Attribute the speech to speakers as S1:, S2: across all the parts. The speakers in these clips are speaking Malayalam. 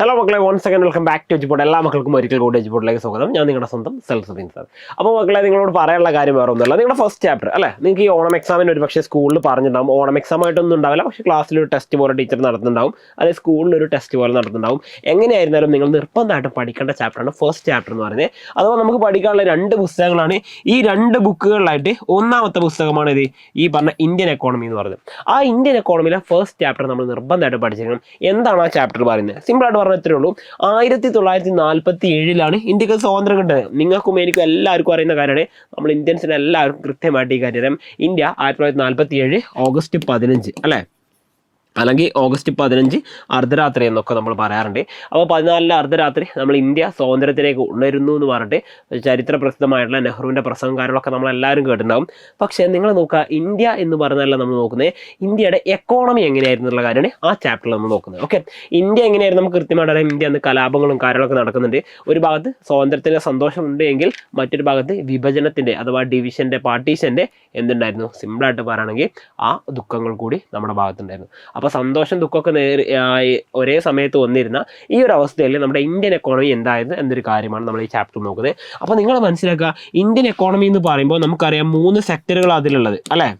S1: ഹലോ മക്കളെ, one second welcome back to Edport. എല്ലാ മക്കൾക്കും ഒരിക്കൽ കൂടി എജ്പോർട്ടിലേക്ക് സ്വാഗതം. ഞാൻ നിങ്ങളുടെ സ്വന്തം സെൽസുദ്ദീൻ സാർ. അപ്പോൾ മക്കളെ, നിങ്ങളോട് പറയാനുള്ള കാര്യം വേറെ ഒന്നുമല്ല. നിങ്ങളുടെ ഫസ്റ്റ് ചാപ്റ്റർ അല്ലേ, നിങ്ങൾക്ക് ഈ ഓണം എക്സാമിന് ഒരു പക്ഷേ സ്കൂളിൽ പറഞ്ഞിട്ടുണ്ടാവും. ഓണം എക്സാം ആയിട്ടൊന്നും ഉണ്ടാവില്ല, പക്ഷേ ക്ലാസ്സിലൊരു ടെസ്റ്റ് പോലെ ടീച്ചർ നടത്തുന്നുണ്ടാവും, അല്ലെങ്കിൽ സ്കൂളിലൊരു ടെസ്റ്റ് പോലെ നടത്തുന്നുണ്ടാവും. എങ്ങനെയായിരുന്നാലും നിങ്ങൾ നിർബന്ധമായിട്ടും പഠിക്കേണ്ട ചാപ്റ്ററാണ് ഫസ്റ്റ് ചാപ്റ്റർ എന്ന് പറയുന്നത്. അഥവാ നമുക്ക് പഠിക്കാനുള്ള 2 പുസ്തകങ്ങളാണ്. ഈ 2 ബുക്കുകളിലായിട്ട് ഒന്നാമത്തെ പുസ്തകമാണ് ഇത് ഈ പറഞ്ഞ ഇന്ത്യൻ എക്കോണമി എന്ന് പറയുന്നത്. ആ ഇന്ത്യൻ എക്കോണമിയിലെ ഫസ്റ്റ് ചാപ്റ്റർ നമ്മൾ നിർബന്ധമായിട്ട് പഠിച്ചിരിക്കണം. എന്താണ് ആ ചാപ്റ്റർ പറയുന്നത്? സിമ്പിളായിട്ട് പറഞ്ഞാൽ ഇത്രയേ ഉള്ളൂ. 1947 ഇന്ത്യക്ക് സ്വാതന്ത്ര്യം കിട്ടുന്നത്. നിങ്ങൾക്കും എനിക്കും എല്ലാവർക്കും അറിയുന്ന കാര്യമാണ്. നമ്മൾ ഇന്ത്യൻസിന് എല്ലാവർക്കും കൃത്യമായിട്ട് ഈ കാര്യം അറിയാം. ഇന്ത്യ 1947 ഓഗസ്റ്റ് 15 അല്ലേ, അല്ലെങ്കിൽ ഓഗസ്റ്റ് 15 അർദ്ധരാത്രി എന്നൊക്കെ നമ്മൾ പറയാറുണ്ട്. അപ്പോൾ 14 അർദ്ധരാത്രി നമ്മൾ ഇന്ത്യ സ്വാതന്ത്ര്യത്തിലേക്ക് ഉണരുന്നു എന്ന് പറഞ്ഞിട്ട് ചരിത്ര പ്രസിദ്ധമായിട്ടുള്ള നെഹ്റുവിൻ്റെ പ്രസംഗം കാര്യങ്ങളൊക്കെ നമ്മളെല്ലാവരും കേട്ടിട്ടുണ്ടാവും. പക്ഷേ നിങ്ങൾ നോക്കുക, ഇന്ത്യ എന്ന് പറഞ്ഞതല്ല നമ്മൾ നോക്കുന്നത്, ഇന്ത്യയുടെ എക്കോണമി എങ്ങനെയായിരുന്നു എന്നുള്ള കാര്യമാണ് ആ ചാപ്റ്ററിൽ നമ്മൾ നോക്കുന്നത്. ഓക്കെ, ഇന്ത്യ എങ്ങനെയായിരുന്നു നമുക്ക് കൃത്യമായിട്ട് അറിയാം. ഇന്ത്യ അന്ന് കലാപങ്ങളും കാര്യങ്ങളൊക്കെ നടക്കുന്നുണ്ട്. ഒരു ഭാഗത്ത് സ്വാതന്ത്ര്യത്തിൻ്റെ സന്തോഷമുണ്ട് എങ്കിൽ മറ്റൊരു ഭാഗത്ത് വിഭജനത്തിൻ്റെ അഥവാ ഡിവിഷൻ്റെ പാർട്ടീഷൻ്റെ എന്തുണ്ടായിരുന്നു? സിമ്പിളായിട്ട് പറയുകയാണെങ്കിൽ ആ ദുഃഖങ്ങൾ കൂടി നമ്മുടെ ഭാഗത്തുണ്ടായിരുന്നു. അപ്പോൾ സന്തോഷം ദുഃഖമൊക്കെ ഒരേ സമയത്ത് വന്നിരുന്ന ഈ ഒരു അവസ്ഥയിൽ നമ്മുടെ ഇന്ത്യൻ എക്കോണമി എന്തായത് എന്നൊരു കാര്യമാണ് നമ്മൾ ഈ ചാപ്റ്റർ നോക്കുന്നത്. അപ്പോൾ നിങ്ങൾ മനസ്സിലാക്കുക, ഇന്ത്യൻ എക്കോണമി എന്ന് പറയുമ്പോൾ നമുക്കറിയാം 3 സെക്ടറുകൾ അതിലുള്ളത് അല്ലേ.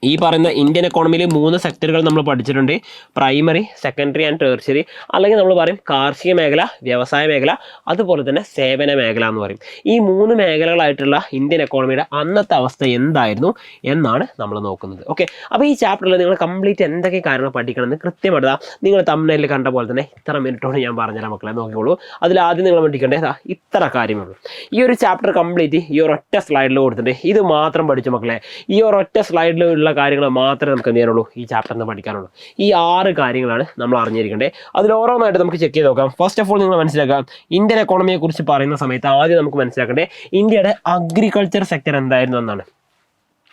S1: ഈ പറയുന്ന ഇന്ത്യൻ എക്കോണമിയിൽ 3 സെക്ടറുകൾ നമ്മൾ പഠിച്ചിട്ടുണ്ട്. പ്രൈമറി, സെക്കൻഡറി ആൻഡ് ടേർഷ്യറി, അല്ലെങ്കിൽ നമ്മൾ പറയും കാർഷിക മേഖല, വ്യവസായ മേഖല, അതുപോലെ തന്നെ സേവന മേഖല എന്ന് പറയും. ഈ 3 മേഖലകളായിട്ടുള്ള ഇന്ത്യൻ എക്കോണമിയുടെ അന്നത്തെ അവസ്ഥ എന്തായിരുന്നു എന്നാണ് നമ്മൾ നോക്കുന്നത്. ഓക്കെ, അപ്പോൾ ഈ ചാപ്റ്ററിൽ നിങ്ങൾ കംപ്ലീറ്റ് എന്തൊക്കെ കാര്യങ്ങൾ പഠിക്കണമെന്ന് കൃത്യമായിട്ട് നിങ്ങൾ തംബ്നെയിലിൽ കണ്ട പോലെ തന്നെ ഇത്ര മിനിറ്റോട് ഞാൻ പറഞ്ഞുതരാം മക്കളെ, നോക്കിക്കോളൂ. അതിൽ ആദ്യം നിങ്ങൾ പഠിക്കേണ്ടത് ഇത്ര കാര്യമേ ഉള്ളൂ. ഈ ഒരു ചാപ്റ്റർ കംപ്ലീറ്റ് ഈ ഒരൊറ്റ സ്ലൈഡിൽ കൊടുത്തിട്ടുണ്ട്. ഇത് മാത്രം പഠിച്ചു മക്കളെ. ഈ ഒരൊറ്റ സ്ലൈഡിലുള്ള കാര്യങ്ങൾ മാത്രമേ നമുക്ക് എന്ത് ചെയ്യാനുള്ളൂ, ഈ ചാപ്റ്ററിൽ പഠിക്കാനുള്ളൂ. ഈ 6 കാര്യങ്ങളാണ് നമ്മൾ അറിഞ്ഞിരിക്കേണ്ടത്. അതിൽ ഓരോന്നായിട്ട് നമുക്ക് ചെക്ക് ചെയ്ത് നോക്കാം. ഫസ്റ്റ് ഓഫ് ഓൾ നിങ്ങൾ മനസ്സിലാക്കാം, ഇന്ത്യൻ എക്കോണമിയെ കുറിച്ച് പറയുന്ന സമയത്ത് ആദ്യം നമുക്ക് മനസ്സിലാക്കേണ്ടത് ഇന്ത്യയുടെ അഗ്രികൾച്ചർ സെക്ടർ എന്തായിരുന്നു എന്നാണ്.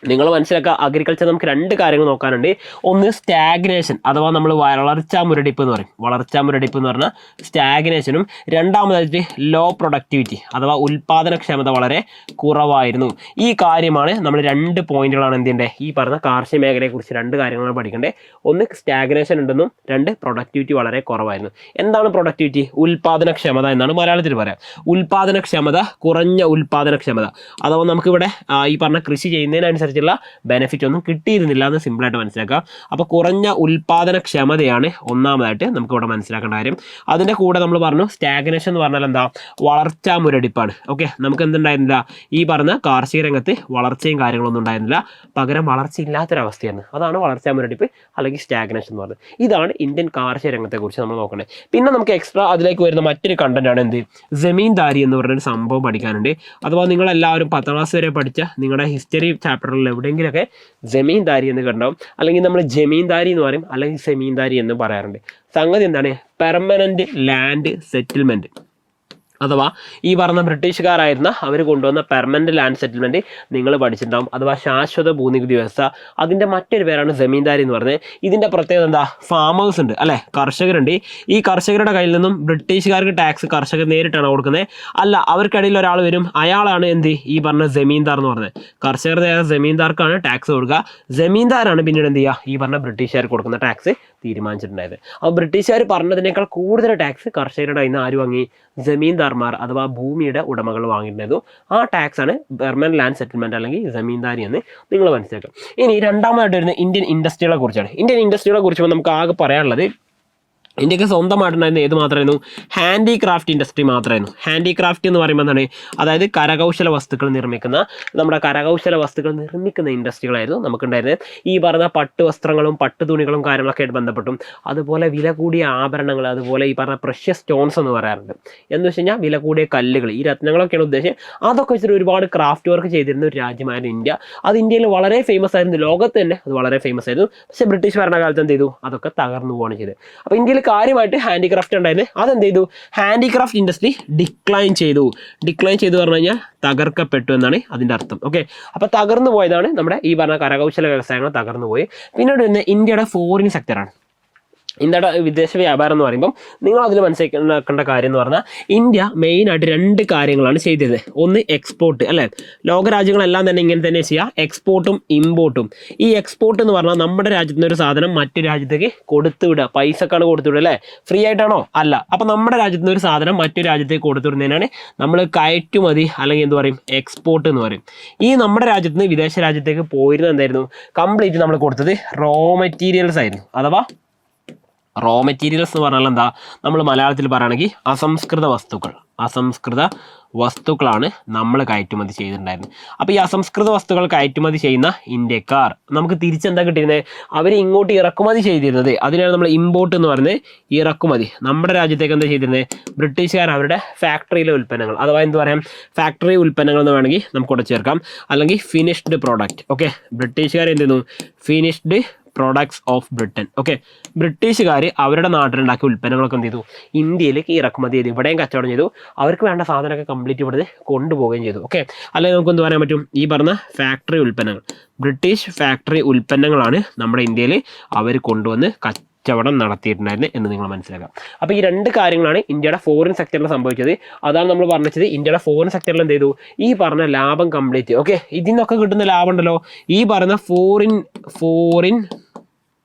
S1: നിങ്ങൾ മനസ്സിലാക്കുക, അഗ്രികൾച്ചർ നമുക്ക് 2 കാര്യങ്ങൾ നോക്കാനുണ്ട്. ഒന്ന് സ്റ്റാഗ്നേഷൻ അഥവാ നമ്മൾ വളർച്ചാ മുരടിപ്പ് എന്ന് പറയും. വളർച്ചാ മുരടിപ്പ് എന്ന് പറഞ്ഞാൽ സ്റ്റാഗ്നേഷനും, രണ്ടാമതായിട്ട് ലോ പ്രൊഡക്ടിവിറ്റി അഥവാ ഉൽപ്പാദനക്ഷമത വളരെ കുറവായിരുന്നു. ഈ കാര്യമാണ് നമ്മൾ 2 പോയിന്റുകളാണ് എന്ത് ചെയ്യേണ്ടത്, ഈ പറഞ്ഞ കാർഷിക മേഖലയെക്കുറിച്ച് 2 കാര്യങ്ങളാണ് പഠിക്കേണ്ടത്. ഒന്ന് സ്റ്റാഗ്നേഷൻ ഉണ്ടെന്നും, 2 പ്രൊഡക്ടിവിറ്റി വളരെ കുറവായിരുന്നു. എന്താണ് പ്രൊഡക്ടിവിറ്റി? ഉൽപ്പാദനക്ഷമത എന്നാണ് മലയാളത്തിൽ പറയാം. ഉൽപ്പാദനക്ഷമത, കുറഞ്ഞ ഉൽപ്പാദനക്ഷമത അഥവാ നമുക്കിവിടെ ഈ പറഞ്ഞ കൃഷി ചെയ്യുന്നതിനനുസരിച്ച് ബെനിഫിറ്റ് ഒന്നും കിട്ടിയിരുന്നില്ല എന്ന് സിമ്പിളായിട്ട് മനസ്സിലാക്കാം. അപ്പോൾ കുറഞ്ഞ ഉൽപ്പാദനക്ഷമതയാണ് ഒന്നാമതായിട്ട് നമുക്ക് ഇവിടെ മനസ്സിലാക്കേണ്ട കാര്യം. അതിൻ്റെ കൂടെ നമ്മൾ പറഞ്ഞു സ്റ്റാഗ്നേഷൻ എന്ന് പറഞ്ഞാൽ എന്താ, വളർച്ചാ മുരടിപ്പാണ്. ഓക്കെ, നമുക്ക് എന്തുണ്ടായിരുന്നില്ല, ഈ പറഞ്ഞ കാർഷിക രംഗത്ത് വളർച്ചയും കാര്യങ്ങളൊന്നും ഉണ്ടായിരുന്നില്ല, പകരം വളർച്ചയില്ലാത്തൊരവസ്ഥയായിരുന്നു. അതാണ് വളർച്ചാ മുരടിപ്പ് അല്ലെങ്കിൽ സ്റ്റാഗ്നേഷൻ എന്ന് പറയുന്നത്. ഇതാണ് ഇന്ത്യൻ കാർഷിക രംഗത്തെക്കുറിച്ച് നമ്മൾ നോക്കേണ്ടത്. പിന്നെ നമുക്ക് എക്സ്ട്രാ അതിലേക്ക് വരുന്ന മറ്റൊരു കണ്ടന്റാണ് എന്ത്, ജമീന്ദാരി എന്ന് പറഞ്ഞൊരു സംഭവം പഠിക്കാനുണ്ട്. അഥവാ നിങ്ങളെല്ലാവരും 10ാം ക്ലാസ് വരെ പഠിച്ച നിങ്ങളുടെ ഹിസ്റ്ററി ചാപ്റ്ററിൽ എവിടെയെങ്കിലൊക്കെ ജമീന്ദാരി എന്ന് കണ്ടാവും, അല്ലെങ്കിൽ നമ്മൾ ജമീന്ദാരി എന്ന് പറയും, അല്ലെങ്കിൽ സെമീന്ദാരി എന്ന് പറയാറുണ്ട്. സംഗതി എന്താണ്? പെർമനന്റ് ലാൻഡ് സെറ്റിൽമെന്റ് അഥവാ ഈ പറഞ്ഞ ബ്രിട്ടീഷുകാരായിരുന്ന അവർ കൊണ്ടുവന്ന പെർമനന്റ് ലാൻഡ് സെറ്റിൽമെന്റ് നിങ്ങൾ പഠിച്ചിട്ടുണ്ടാവും, അഥവാ ശാശ്വത ഭൂനികുതി വ്യവസ്ഥ. അതിൻ്റെ മറ്റൊരു പേരാണ് ജമീന്ദാരി എന്ന് പറഞ്ഞത്. ഇതിൻ്റെ പ്രത്യേകത എന്താ, ഫാമേഴ്സ് ഉണ്ട് അല്ലേ, കർഷകരുണ്ട്. ഈ കർഷകരുടെ കയ്യിൽ നിന്നും ബ്രിട്ടീഷുകാർക്ക് ടാക്സ് കർഷകർ നേരിട്ടാണ് കൊടുക്കുന്നത്. അല്ല, അവർക്കിടയിൽ ഒരാൾ വരും, അയാളാണ് എന്ത്, ഈ പറഞ്ഞ ജമീന്ദാർ എന്ന് പറഞ്ഞത്. കർഷകരുടെ ജമീന്ദാർക്കാണ് ടാക്സ് കൊടുക്കുക. ജമീന്ദാരാണ് പിന്നീട് എന്ത് ചെയ്യുക, ഈ പറഞ്ഞ ബ്രിട്ടീഷുകാർക്ക് കൊടുക്കുന്ന ടാക്സ് തീരുമാനിച്ചിട്ടുണ്ടായത്. അപ്പോൾ ബ്രിട്ടീഷുകാർ പറഞ്ഞതിനേക്കാൾ കൂടുതൽ ടാക്സ് കർഷകരുടെ കയ്യിൽ നിന്ന് ആര് വാങ്ങി? ജമീന്ദാർമാർ അഥവാ ഭൂമിയുടെ ഉടമകൾ വാങ്ങിയിട്ടുണ്ടായിരുന്നു. ആ ടാക്സ് ആണ് പെർമനന്റ് ലാൻഡ് സെറ്റിൽമെന്റ് അല്ലെങ്കിൽ ജമീന്ദാരി എന്ന് നിങ്ങൾ മനസ്സിലാക്കുക. ഇനി രണ്ടാമതായിട്ട് വരുന്ന ഇന്ത്യൻ ഇൻഡസ്ട്രികളെ കുറിച്ചാണ്. ഇന്ത്യൻ ഇൻഡസ്ട്രികളെ കുറിച്ച് നമുക്ക് ആകെ പറയാനുള്ളത്, ഇന്ത്യക്ക് സ്വന്തമായിട്ടുണ്ടായിരുന്ന ഏത് മാത്രമായിരുന്നു? ഹാൻഡിക്രാഫ്റ്റ് ഇൻഡസ്ട്രി മാത്രമായിരുന്നു. ഹാൻഡിക്രാഫ്റ്റ് എന്ന് പറയുമ്പോൾ എന്താണ്, അതായത് കരകൗശല വസ്തുക്കൾ നിർമ്മിക്കുന്ന, നമ്മുടെ കരകൗശല വസ്തുക്കൾ നിർമ്മിക്കുന്ന ഇൻഡസ്ട്രികളായിരുന്നു നമുക്കുണ്ടായിരുന്നത്. ഈ പറഞ്ഞ പട്ട് വസ്ത്രങ്ങളും പട്ട് തുണികളും കാര്യങ്ങളൊക്കെ ആയിട്ട് ബന്ധപ്പെട്ടും, അതുപോലെ വില കൂടിയ ആഭരണങ്ങൾ, അതുപോലെ ഈ പറഞ്ഞ പ്രഷ്യസ് സ്റ്റോൺസ് എന്ന് പറയാറുണ്ട്. എന്ന് വെച്ച് കഴിഞ്ഞാൽ വില കൂടിയ കല്ലുകൾ, ഈ രത്നങ്ങളൊക്കെയാണ് ഉദ്ദേശം. അതൊക്കെ വെച്ചിട്ട് ഒരുപാട് ക്രാഫ്റ്റ് വർക്ക് ചെയ്തിരുന്ന ഒരു രാജ്യമായിരുന്നു ഇന്ത്യ. അത് ഇന്ത്യയിൽ വളരെ ഫേമസ് ആയിരുന്നു, ലോകത്ത് തന്നെ അത് വളരെ ഫേമസ് ആയിരുന്നു. പക്ഷേ ബ്രിട്ടീഷ് ഭരണകാലത്ത് എന്ത് ചെയ്തു, അതൊക്കെ തകർന്നു പോവുകയാണ് ചെയ്തത്. അപ്പോൾ ഇന്ത്യയിൽ കാര്യമായിട്ട് ഹാൻഡിക്രാഫ്റ്റ് ഉണ്ടായിരുന്നത്, അതെന്ത് ചെയ്തു, ഹാൻഡിക്രാഫ്റ്റ് ഇൻഡസ്ട്രി ഡിക്ലൈൻ ചെയ്തു പറഞ്ഞു കഴിഞ്ഞാൽ തകർക്കപ്പെട്ടു എന്നാണ് അതിൻ്റെ അർത്ഥം. ഓക്കെ, അപ്പോൾ തകർന്നു പോയതാണ് നമ്മുടെ ഈ പറഞ്ഞ കരകൗശല വ്യവസായങ്ങൾ തകർന്നു പോയി. പിന്നീട് വരുന്ന ഇന്ത്യയുടെ ഫോറിൻ സെക്ടറാണ്. ഇന്ത്യയുടെ വിദേശ വ്യാപാരം എന്ന് പറയുമ്പം നിങ്ങൾ അതിൽ മനസ്സിലാക്കേണ്ട കാര്യം എന്ന് പറഞ്ഞാൽ ഇന്ത്യ മെയിനായിട്ട് 2 കാര്യങ്ങളാണ് ചെയ്തത്. ഒന്ന് എക്സ്പോർട്ട്, അല്ലേ? ലോകരാജ്യങ്ങളെല്ലാം തന്നെ ഇങ്ങനെ തന്നെ ചെയ്യുക, എക്സ്പോർട്ടും ഇമ്പോർട്ടും. ഈ എക്സ്പോർട്ട് എന്ന് പറഞ്ഞാൽ നമ്മുടെ രാജ്യത്ത് നിന്ന് ഒരു സാധനം മറ്റു രാജ്യത്തേക്ക് കൊടുത്തുവിടുക, പൈസക്കാണ് കൊടുത്തുവിടുക, അല്ലേ? ഫ്രീ ആയിട്ടാണോ? അല്ല. അപ്പം നമ്മുടെ രാജ്യത്ത് നിന്ന് ഒരു സാധനം മറ്റു രാജ്യത്തേക്ക് കൊടുത്തുവിടുന്നതിനാണ് നമ്മൾ കയറ്റുമതി, അല്ലെങ്കിൽ എന്ത് പറയും, എക്സ്പോർട്ട് എന്ന് പറയും. ഈ നമ്മുടെ രാജ്യത്ത് നിന്ന് വിദേശ രാജ്യത്തേക്ക് പോയിരുന്നത് എന്തായിരുന്നു? കംപ്ലീറ്റ് നമ്മൾ കൊടുത്തത് റോ മെറ്റീരിയൽസ് ആയിരുന്നു. അഥവാ റോ മെറ്റീരിയൽസ് എന്ന് പറഞ്ഞാൽ എന്താ, നമ്മൾ മലയാളത്തിൽ പറയുകയാണെങ്കിൽ അസംസ്കൃത വസ്തുക്കളാണ് നമ്മൾ കയറ്റുമതി ചെയ്തിട്ടുണ്ടായിരുന്നത്. അപ്പോൾ ഈ അസംസ്കൃത വസ്തുക്കൾ കയറ്റുമതി ചെയ്യുന്ന ഇന്ത്യക്കാർ നമുക്ക് തിരിച്ചെന്താ കിട്ടിയിരുന്നത്? അവർ ഇങ്ങോട്ട് ഇറക്കുമതി ചെയ്തിരുന്നത്, അതിനാണ് നമ്മൾ ഇമ്പോർട്ട് എന്ന് പറയുന്നത്. ഇറക്കുമതി നമ്മുടെ രാജ്യത്തേക്ക് എന്താ ചെയ്തിരുന്നത്? ബ്രിട്ടീഷുകാർ അവരുടെ ഫാക്ടറിയിലെ ഉൽപ്പന്നങ്ങൾ, അഥവാ എന്ത് പറയാം, ഫാക്ടറി ഉൽപ്പന്നങ്ങൾ എന്ന് വേണമെങ്കിൽ നമുക്ക് ഇവിടെ ചേർക്കാം, അല്ലെങ്കിൽ ഫിനിഷ്ഡ് പ്രോഡക്റ്റ്. ഓക്കെ, ബ്രിട്ടീഷുകാർ എന്ത് ചെയ്യുന്നു? Finished products of Britain. Okay, ബ്രിട്ടീഷുകാർ അവരുടെ നാട്ടിലുണ്ടാക്കിയ ഉൽപ്പന്നങ്ങളൊക്കെ എന്ത് ചെയ്തു? ഇന്ത്യയിലേക്ക് ഇറക്കുമതി ചെയ്തു, ഇവിടെയും കച്ചവടം ചെയ്തു. അവർക്ക് വേണ്ട സാധനമൊക്കെ കംപ്ലീറ്റ് ഇവിടുന്ന് കൊണ്ടുപോവുകയും ചെയ്തു. ഓക്കെ, അല്ലെങ്കിൽ നമുക്ക് എന്ത് പറയാൻ പറ്റും? ഈ പറഞ്ഞ ഫാക്ടറി ഉൽപ്പന്നങ്ങൾ, ബ്രിട്ടീഷ് ഫാക്ടറി ഉൽപ്പന്നങ്ങളാണ് നമ്മുടെ ഇന്ത്യയിൽ അവർ കൊണ്ടുവന്ന് കച്ചവടം നടത്തിയിട്ടുണ്ടായിരുന്നു എന്ന് നിങ്ങൾ മനസ്സിലാക്കാം. അപ്പോൾ ഈ 2 കാര്യങ്ങളാണ് ഇന്ത്യയുടെ ഫോറിൻ സെക്ടറിൽ സംഭവിച്ചത്. അതാണ് നമ്മൾ പറഞ്ഞത്. ഇന്ത്യയുടെ ഫോറിൻ സെക്ടറിൽ എന്ത് ചെയ്തു? ഈ പറഞ്ഞ ലാഭം കംപ്ലീറ്റ്, ഓക്കെ, ഇതിൽ നിന്നൊക്കെ കിട്ടുന്ന ലാഭം ഉണ്ടല്ലോ, ഈ പറയുന്ന ഫോറിൻ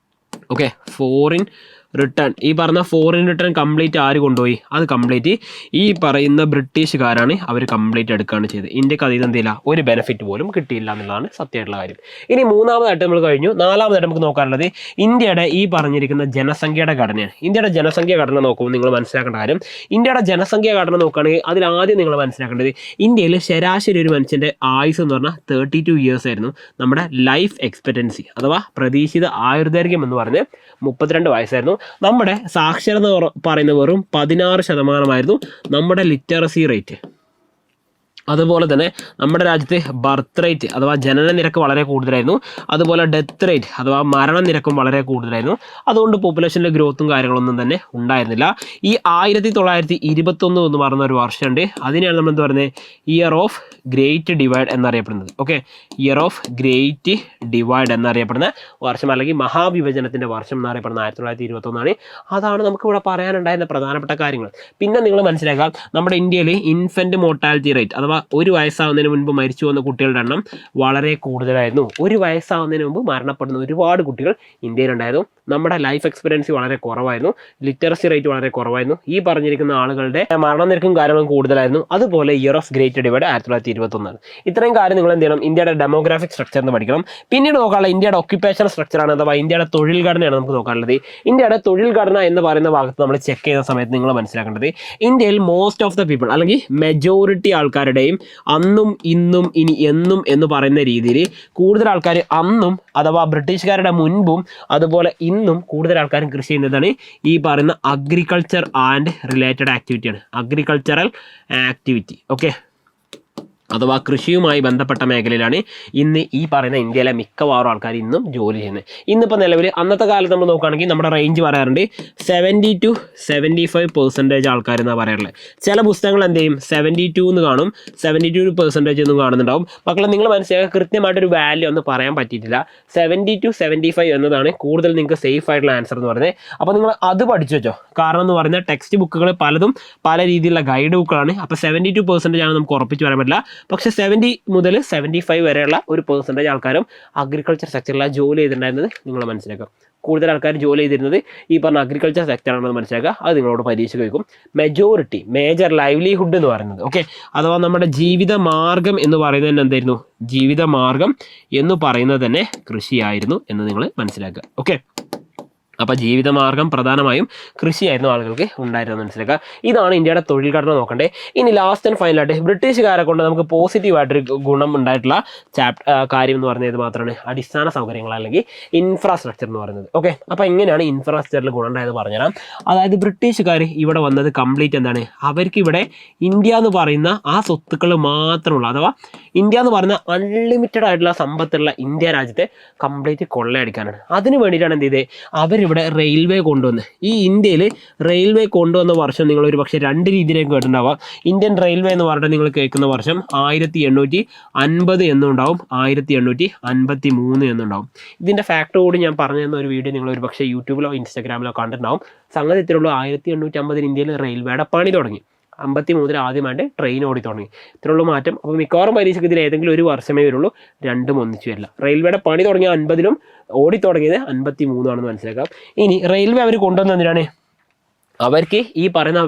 S1: റിട്ടേൺ, ഈ പറഞ്ഞ ഫോറിൻ റിട്ടേൺ കംപ്ലീറ്റ് ആര് കൊണ്ടുപോയി? അത് കംപ്ലീറ്റ് ഈ പറയുന്ന ബ്രിട്ടീഷുകാരാണ് അവർ കംപ്ലീറ്റ് എടുക്കുകയാണ് ചെയ്തത്. ഇന്ത്യക്ക് അതിൽ എന്തില്ല, ഒരു ബെനിഫിറ്റ് പോലും കിട്ടിയില്ല എന്നുള്ളതാണ് സത്യമായിട്ടുള്ള കാര്യം. ഇനി 3ാമതായിട്ട് നമ്മൾ കഴിഞ്ഞു. 4ാമതായിട്ട് നമുക്ക് നോക്കാനുള്ളത് ഇന്ത്യയുടെ ഈ പറഞ്ഞിരിക്കുന്ന ജനസംഖ്യയുടെ ഘടനയാണ്. ഇന്ത്യയുടെ ജനസംഖ്യ ഘടന നോക്കുമ്പോൾ നിങ്ങൾ മനസ്സിലാക്കേണ്ട കാര്യം, ഇന്ത്യയുടെ ജനസംഖ്യ ഘടന നോക്കുകയാണെങ്കിൽ അതിലാദ്യം നിങ്ങൾ മനസ്സിലാക്കേണ്ടത് ഇന്ത്യയിൽ ശരാശരി ഒരു മനുഷ്യൻ്റെ ആയുസ് എന്ന് പറഞ്ഞാൽ 32 ഇയേഴ്സ് ആയിരുന്നു. നമ്മുടെ ലൈഫ് എക്സ്പെക്റ്റൻസി അഥവാ പ്രതീക്ഷിത ആയുർദൈർഘ്യം എന്ന് പറഞ്ഞ് 32 വയസ്സായിരുന്നു. നമ്മുടെ സാക്ഷരത പറയുന്ന വെറും 16% നമ്മുടെ ലിറ്ററസി റേറ്റ്. അതുപോലെ തന്നെ നമ്മുടെ രാജ്യത്ത് ബർത്ത് റേറ്റ് അഥവാ ജനന നിരക്ക് വളരെ കൂടുതലായിരുന്നു. അതുപോലെ ഡെത്ത് റേറ്റ് അഥവാ മരണനിരക്കും വളരെ കൂടുതലായിരുന്നു. അതുകൊണ്ട് പോപ്പുലേഷൻ്റെ ഗ്രോത്തും കാര്യങ്ങളൊന്നും തന്നെ ഉണ്ടായിരുന്നില്ല. ഈ 1921 എന്ന് പറയുന്ന ഒരു വർഷമുണ്ട്. അതിനെയാണ് നമ്മൾ എന്ത് പറയുന്നത്? ഇയർ ഓഫ് ഗ്രേറ്റ് ഡിവൈഡ് എന്നറിയപ്പെടുന്നത്. Okay, year of great divide എന്നറിയപ്പെടുന്ന വർഷം, അല്ലെങ്കിൽ മഹാവിഭജനത്തിൻ്റെ വർഷം എന്നറിയപ്പെടുന്ന 1921 അതാണ് നമുക്കിവിടെ പറയാനുണ്ടായിരുന്ന പ്രധാനപ്പെട്ട കാര്യങ്ങൾ. പിന്നെ നിങ്ങൾ മനസ്സിലാക്കുക, നമ്മുടെ ഇന്ത്യയിൽ ഇൻഫൻറ്റ് മോർട്ടാലിറ്റി റേറ്റ് അഥവാ 1 വയസ്സാവുന്നതിന് മുൻപ് മരിച്ചു വന്ന കുട്ടികളുടെ എണ്ണം വളരെ കൂടുതലായിരുന്നു. 1 വയസ്സാവുന്നതിന് മുമ്പ് മരണപ്പെടുന്ന ഒരുപാട് കുട്ടികൾ ഇന്ത്യയിലുണ്ടായിരുന്നു. നമ്മുടെ ലൈഫ് എക്സ്പെക്റ്റൻസി വളരെ കുറവായിരുന്നു, ലിറ്ററസി റേറ്റ് വളരെ കുറവായിരുന്നു. ഈ പറഞ്ഞിരിക്കുന്ന ആളുകളുടെ മരണനിരക്കും കാര്യങ്ങളും കൂടുതലായിരുന്നു. അതുപോലെ ഇയർ ഓഫ് ഗ്രേറ്റ് ഡിവൈഡ് 1921. ഇത്രയും കാര്യം നിങ്ങൾ എന്ത് ചെയ്യണം? ഇന്ത്യയുടെ ഡെമോഗ്രാഫിക് സ്ട്രക്ചർ എന്ന് പഠിക്കണം. പിന്നീട് നോക്കാനുള്ള ഇന്ത്യയുടെ ഒക്യുപ്പേഷൻ സ്ട്രക്ചറാണ്, അഥവാ ഇന്ത്യയുടെ തൊഴിൽ ഘടനയാണ് നമുക്ക് നോക്കാനുള്ളത്. ഇന്ത്യയുടെ തൊഴിൽ ഘടന എന്ന് പറയുന്ന ഭാഗത്ത് നമ്മൾ ചെക്ക് ചെയ്യുന്ന സമയത്ത് നിങ്ങൾ മനസ്സിലാക്കേണ്ടത്, ഇന്ത്യയിൽ മോസ്റ്റ് ഓഫ് ദ പീപ്പിൾ അല്ലെങ്കിൽ മെജോറിറ്റി ആൾക്കാരുടെയും അന്നും ഇന്നും ഇനി എന്നും എന്ന് പറയുന്ന രീതിയിൽ കൂടുതൽ ആൾക്കാർ അന്നും അഥവാ ബ്രിട്ടീഷുകാരുടെ മുൻപും അതുപോലെ ഇന്നും കൂടുതൽ ആൾക്കാരും കൃഷി ചെയ്യുന്നതാണ് ഈ പറയുന്ന അഗ്രികൾച്ചർ ആൻഡ് റിലേറ്റഡ് ആക്ടിവിറ്റിയാണ്. അഗ്രികൾച്ചറൽ ആക്ടിവിറ്റി, ഓക്കെ, അഥവാ കൃഷിയുമായി ബന്ധപ്പെട്ട മേഖലയിലാണ് ഇന്ന് ഈ പറയുന്ന ഇന്ത്യയിലെ മിക്കവാറും ആൾക്കാർ ഇന്നും ജോലി ചെയ്യുന്നത്. ഇന്നിപ്പോൾ നിലവിൽ അന്നത്തെ കാലത്ത് നമ്മൾ നോക്കുകയാണെങ്കിൽ നമ്മുടെ റേഞ്ച് പറയാറുണ്ട് 70 to 75% ആൾക്കാർ എന്നാണ് പറയാറുള്ളത്. ചില പുസ്തകങ്ങൾ എന്ത് ചെയ്യും 72 എന്ന് കാണും, 72% എന്നും കാണുന്നുണ്ടാവും. മക്കളെ നിങ്ങൾ മനസ്സിലാക്കുക, കൃത്യമായിട്ടൊരു വാല്യൂ ഒന്നും പറയാൻ പറ്റിയിട്ടില്ല. 70 to 75 എന്നതാണ് കൂടുതൽ നിങ്ങൾക്ക് സേഫ് ആയിട്ടുള്ള ആൻസർ എന്ന് പറയുന്നത്. അപ്പോൾ നിങ്ങൾ അത് പഠിച്ചു വെച്ചോ. കാരണം എന്ന് പറയുന്നത് ടെക്സ്റ്റ് ബുക്കുകൾ പലതും പല രീതിയിലുള്ള ഗൈഡ് ബുക്കുകളാണ്. അപ്പോൾ 72% ആണ് നമുക്ക് ഉറപ്പിച്ച് പറയാൻ പറ്റില്ല. പക്ഷേ 70 മുതൽ 75 വരെയുള്ള ഒരു പെർസെൻറ്റേജ് ആൾക്കാരും അഗ്രികൾച്ചർ സെക്ടറിലാണ് ജോലി ചെയ്തിട്ടുണ്ടായിരുന്നത്. നിങ്ങൾ മനസ്സിലാക്കുക, കൂടുതൽ ആൾക്കാർ ജോലി ചെയ്തിരുന്നത് ഈ പറഞ്ഞ അഗ്രികൾച്ചർ സെക്ടറാണെന്ന് മനസ്സിലാക്കുക. അത് നിങ്ങളോട് പരീക്ഷ ചോദിക്കും. മേജർ ലൈവ്ലിഹുഡ് എന്ന് പറയുന്നത്, ഓക്കെ, അഥവാ നമ്മുടെ ജീവിത മാർഗം എന്ന് പറയുന്നത് തന്നെ എന്തായിരുന്നു? ജീവിത മാർഗം എന്ന് പറയുന്നത് തന്നെ കൃഷിയായിരുന്നു എന്ന് നിങ്ങൾ മനസ്സിലാക്കുക. ഓക്കെ, അപ്പോൾ ജീവിതമാർഗം പ്രധാനമായും കൃഷിയായിരുന്നു ആളുകൾക്ക് ഉണ്ടായിരുന്നത് മനസ്സിലാക്കുക. ഇതാണ് ഇന്ത്യയുടെ തൊഴിൽ ഘടന നോക്കണ്ടേ. ഇനി ലാസ്റ്റ് ആൻഡ് ഫൈനലായിട്ട് ബ്രിട്ടീഷുകാരെ കൊണ്ട് നമുക്ക് പോസിറ്റീവായിട്ടൊരു ഗുണം ഉണ്ടായിട്ടുള്ള കാര്യം എന്ന് പറയുന്നത് മാത്രമാണ് അടിസ്ഥാന സൗകര്യങ്ങൾ അല്ലെങ്കിൽ ഇൻഫ്രാസ്ട്രക്ചർ എന്ന് പറയുന്നത്. ഓക്കെ, അപ്പോൾ എങ്ങനെയാണ് ഇൻഫ്രാസ്ട്രക്ചറിൽ ഗുണം ഉണ്ടായത് പറഞ്ഞുതരാം. അതായത് ബ്രിട്ടീഷുകാർ ഇവിടെ വന്നത് കംപ്ലീറ്റ് എന്താണ്, അവർക്ക് ഇവിടെ ഇന്ത്യ എന്ന് പറയുന്ന ആ സ്വത്തുക്കൾ മാത്രമുള്ള, അഥവാ ഇന്ത്യ എന്ന് പറയുന്ന അൺലിമിറ്റഡ് ആയിട്ടുള്ള സമ്പത്തുള്ള ഇന്ത്യ രാജ്യത്തെ കംപ്ലീറ്റ് കൊള്ളയടിക്കാനാണ്. അതിന് വേണ്ടിയിട്ടാണ് എന്ത് ചെയ്തത്, അവർ ഇവിടെ റെയിൽവേ കൊണ്ടുവന്ന്. ഈ ഇന്ത്യയിൽ റെയിൽവേ കൊണ്ടുവന്ന വർഷം നിങ്ങൾ ഒരു പക്ഷേ 2 രീതിയിലേക്ക് കേട്ടിട്ടുണ്ടാവുക. ഇന്ത്യൻ റെയിൽവേ എന്ന് പറഞ്ഞിട്ട് നിങ്ങൾ കേൾക്കുന്ന വർഷം 1850 എന്നുണ്ടാവും, 1853 എന്നുണ്ടാവും. ഇതിൻ്റെ ഫാക്ട് കൂടി ഞാൻ പറഞ്ഞു തന്ന ഒരു വീഡിയോ നിങ്ങൾ ഒരു പക്ഷേ യൂട്യൂബിലോ ഇൻസ്റ്റാഗ്രാമിലോ കണ്ടിട്ടുണ്ടാവും. സംഗതി ഇത്രയുള്ളൂ, 1850 ഇന്ത്യയിൽ റെയിൽവേയുടെ പണി തുടങ്ങി. 53 ആദ്യമായിട്ട് ട്രെയിൻ ഓടി തുടങ്ങി. ഇത്രയുള്ള മാറ്റം. അപ്പോൾ മിക്കവാറും പരീക്ഷയ്ക്ക് ഇതിൽ ഏതെങ്കിലും ഒരു വർഷമേ വരുള്ളൂ, രണ്ടും ഒന്നിച്ചു വരില്ല. റെയിൽവേയുടെ പണി തുടങ്ങിയ 50-ലും ഓടി തുടങ്ങിയത് 53 ആണെന്ന് മനസ്സിലാക്കാം. ഇനി റെയിൽവേ അവർ കൊണ്ടുവന്നതിനാണ് അവർക്ക് ഈ പറയുന്ന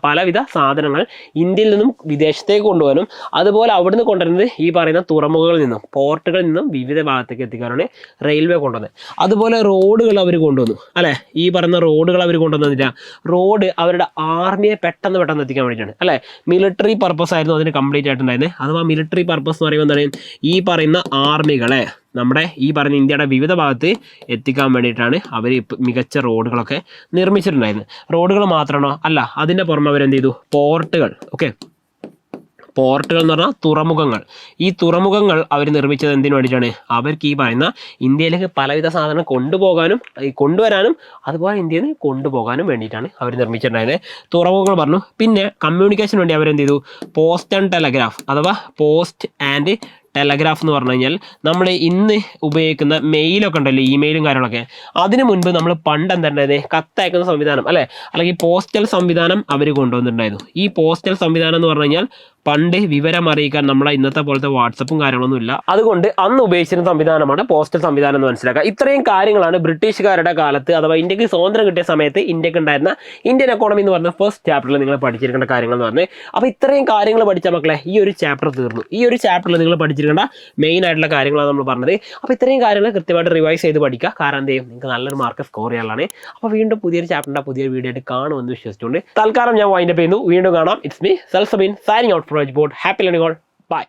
S1: പലവിധ സാധനങ്ങൾ ഇന്ത്യയിൽ നിന്നും വിദേശത്തേക്ക് കൊണ്ടുപോകാനും അതുപോലെ അവിടുന്ന് കൊണ്ടുവരുന്നത് ഈ പറയുന്ന തുറമുഖങ്ങളിൽ നിന്നും പോർട്ടുകളിൽ നിന്നും വിവിധ ഭാഗത്തേക്ക് എത്തിക്കാനാണ് റെയിൽവേ കൊണ്ടുവന്നത്. അതുപോലെ റോഡുകൾ അവർ കൊണ്ടുവന്നു അല്ലേ. ഈ പറയുന്ന റോഡുകൾ അവർ കൊണ്ടുവന്നില്ല. റോഡ് അവരുടെ ആർമിയെ പെട്ടെന്ന് എത്തിക്കാൻ വേണ്ടിയിട്ടാണ് അല്ലേ. മിലിറ്ററി പർപ്പസ് ആയിരുന്നു അതിന് കംപ്ലീറ്റ് ആയിട്ടുണ്ടായിരുന്നത്. അഥവാ മിലിറ്ററി പർപ്പസ് എന്ന് പറയുമ്പോൾ എന്താണ്, ഈ പറയുന്ന ആർമികളെ നമ്മുടെ ഈ പറഞ്ഞ ഇന്ത്യയുടെ വിവിധ ഭാഗത്ത് എത്തിക്കാൻ വേണ്ടിയിട്ടാണ് അവർ മികച്ച റോഡുകളൊക്കെ നിർമ്മിച്ചിട്ടുണ്ടായിരുന്നത്. റോഡുകൾ മാത്രമാണോ? അല്ല, അതിൻ്റെ പുറമെ അവരെന്ത് ചെയ്തു, പോർട്ടുകൾ. ഓക്കെ, പോർട്ടുകൾ എന്ന് പറഞ്ഞാൽ തുറമുഖങ്ങൾ. ഈ തുറമുഖങ്ങൾ അവർ നിർമ്മിച്ചത് എന്തിനു വേണ്ടിയിട്ടാണ്? അവർക്ക് ഈ പറയുന്ന ഇന്ത്യയിലേക്ക് പലവിധ സാധനങ്ങൾ കൊണ്ടുവരാനും അതുപോലെ ഇന്ത്യയിൽ നിന്ന് കൊണ്ടുപോകാനും വേണ്ടിയിട്ടാണ് അവർ നിർമ്മിച്ചിട്ടുണ്ടായിരുന്നത്. തുറമുഖങ്ങൾ പറഞ്ഞു. പിന്നെ കമ്മ്യൂണിക്കേഷന് വേണ്ടി അവരെന്ത് ചെയ്തു, പോസ്റ്റ് ആൻഡ് ടെലഗ്രാഫ് അഥവാ പോസ്റ്റ് ആൻഡ് ടെലഗ്രാഫ് എന്ന് പറഞ്ഞു കഴിഞ്ഞാൽ നമ്മൾ ഇന്ന് ഉപയോഗിക്കുന്ന മെയിലൊക്കെ ഉണ്ടല്ലോ, ഇമെയിലും കാര്യങ്ങളൊക്കെ, അതിന് മുൻപ് നമ്മൾ പണ്ട് എന്തായിരുന്നത്, കത്തയക്കുന്ന സംവിധാനം അല്ലേ, അല്ലെങ്കിൽ പോസ്റ്റൽ സംവിധാനം അവർ കൊണ്ടുവന്നിട്ടുണ്ടായിരുന്നു. ഈ പോസ്റ്റൽ സംവിധാനം എന്ന് പറഞ്ഞു കഴിഞ്ഞാൽ പണ്ട് വിവരം അറിയിക്കാൻ നമ്മളെ ഇന്നത്തെ പോലത്തെ വാട്സപ്പും കാര്യങ്ങളൊന്നും ഇല്ല. അതുകൊണ്ട് അന്ന് ഉപയോഗിച്ചിരുന്ന സംവിധാനമാണ് പോസ്റ്റൽ സംവിധാനം എന്ന് മനസ്സിലാക്കുക. ഇത്രയും കാര്യങ്ങളാണ് ബ്രിട്ടീഷുകാരുടെ കാലത്ത് അഥവാ ഇന്ത്യക്ക് സ്വാതന്ത്ര്യം കിട്ടിയ സമയത്ത് ഇന്ത്യക്ക് ഉണ്ടായിരുന്ന ഇന്ത്യൻ എക്കോണമി എന്ന് പറഞ്ഞ ഫസ്റ്റ് ചാപ്റ്ററിൽ നിങ്ങൾ പഠിച്ചിരിക്കേണ്ട കാര്യങ്ങൾ എന്ന് പറഞ്ഞത്. അപ്പോൾ ഇത്രയും കാര്യങ്ങൾ പഠിച്ച മക്കളെ ഈ ഒരു ചാപ്റ്റർ തീർന്നു. ഈ ഒരു ചാപ്റ്ററിൽ നിങ്ങൾ പഠിച്ചിരിക്കേണ്ട മെയിൻ ആയിട്ടുള്ള കാര്യങ്ങളാണ് നമ്മൾ പറഞ്ഞത്. അപ്പോൾ ഇത്രയും കാര്യങ്ങൾ കൃത്യമായിട്ട് റിവൈസ് ചെയ്ത് പഠിക്കുക. കാരണം എന്ത് ചെയ്യും, നിങ്ങൾക്ക് നല്ലൊരു മാർക്ക് സ്കോർ ചെയ്യാനുള്ളതാണ്. അപ്പോൾ വീണ്ടും പുതിയൊരു ചാപ്റ്ററിൻ്റെ പുതിയൊരു വീഡിയോ ആയിട്ട് കാണുമെന്ന് വിശ്വസിച്ചുകൊണ്ട് തൽക്കാലം ഞാൻ വൈൻഡപ്പ് ചെയ്യുന്നു. വീണ്ടും കാണാം. It's me Salsabeen signing out from Edboard. Happy learning all. By.